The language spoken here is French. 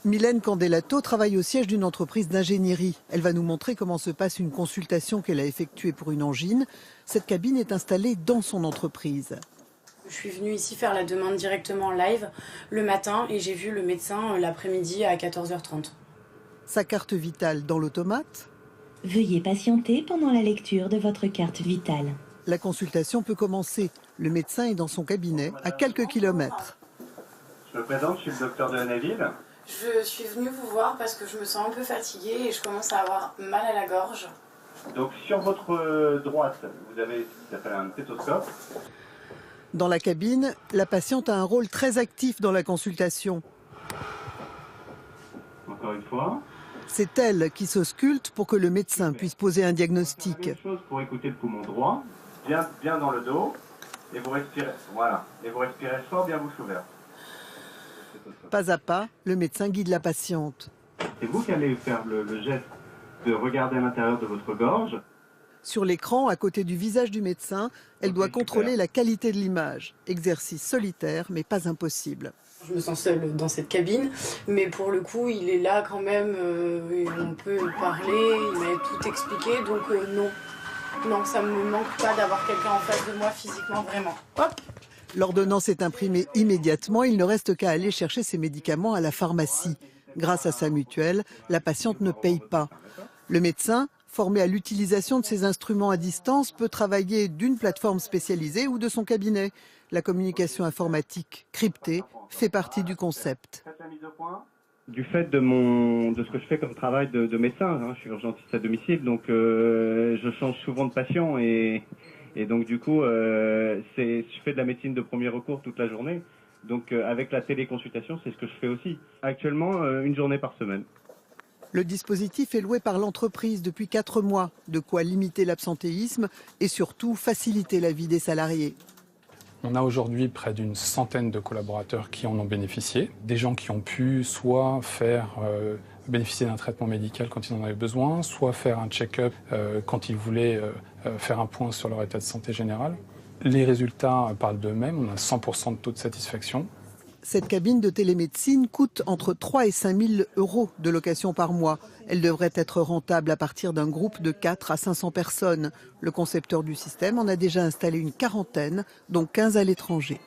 Mylène Candelato travaille au siège d'une entreprise d'ingénierie. Elle va nous montrer comment se passe une consultation qu'elle a effectuée pour une angine. Cette cabine est installée dans son entreprise. Je suis venue ici faire la demande directement en live le matin et j'ai vu le médecin l'après-midi à 14h30. Sa carte vitale dans l'automate. Veuillez patienter pendant la lecture de votre carte vitale. La consultation peut commencer. Le médecin est dans son cabinet à quelques kilomètres. Je me présente, je suis le docteur de Hannaville. Je suis venue vous voir parce que je me sens un peu fatiguée et je commence à avoir mal à la gorge. Donc sur votre droite, vous avez ce qui s'appelle un stéthoscope. Dans la cabine, la patiente a un rôle très actif dans la consultation. Encore une fois. C'est elle qui s'ausculte pour que le médecin puisse poser un diagnostic. La même chose pour écouter le poumon droit, bien dans le dos, et vous respirez, voilà, et vous respirez fort, bien bouche ouverte. Pas à pas, le médecin guide la patiente. C'est vous qui allez faire le geste de regarder à l'intérieur de votre gorge. Sur l'écran, à côté du visage du médecin, elle doit contrôler la qualité de l'image. Exercice solitaire, mais pas impossible. Je me sens seule dans cette cabine, mais pour le coup, il est là quand même, on peut parler, il m'a tout expliqué, donc non. Non, ça ne me manque pas d'avoir quelqu'un en face de moi physiquement, vraiment. Hop. L'ordonnance est imprimée immédiatement, il ne reste qu'à aller chercher ses médicaments à la pharmacie. Grâce à sa mutuelle, la patiente ne paye pas. Le médecin, formé à l'utilisation de ces instruments à distance, peut travailler d'une plateforme spécialisée ou de son cabinet. La communication informatique cryptée fait partie du concept. Du fait de ce que je fais comme travail de médecin, je suis urgentiste à domicile, donc je change souvent de patient et donc du coup je fais de la médecine de premier recours toute la journée. Donc avec la téléconsultation, c'est ce que je fais aussi. Actuellement, une journée par semaine. Le dispositif est loué par l'entreprise depuis 4 mois, de quoi limiter l'absentéisme et surtout faciliter la vie des salariés. On a aujourd'hui près d'une centaine de collaborateurs qui en ont bénéficié. Des gens qui ont pu soit bénéficier d'un traitement médical quand ils en avaient besoin, soit faire un check-up quand ils voulaient faire un point sur leur état de santé général. Les résultats parlent d'eux-mêmes, on a 100% de taux de satisfaction. Cette cabine de télémédecine coûte entre 3 et 5 000 euros de location par mois. Elle devrait être rentable à partir d'un groupe de 4 à 500 personnes. Le concepteur du système en a déjà installé une quarantaine, dont 15 à l'étranger.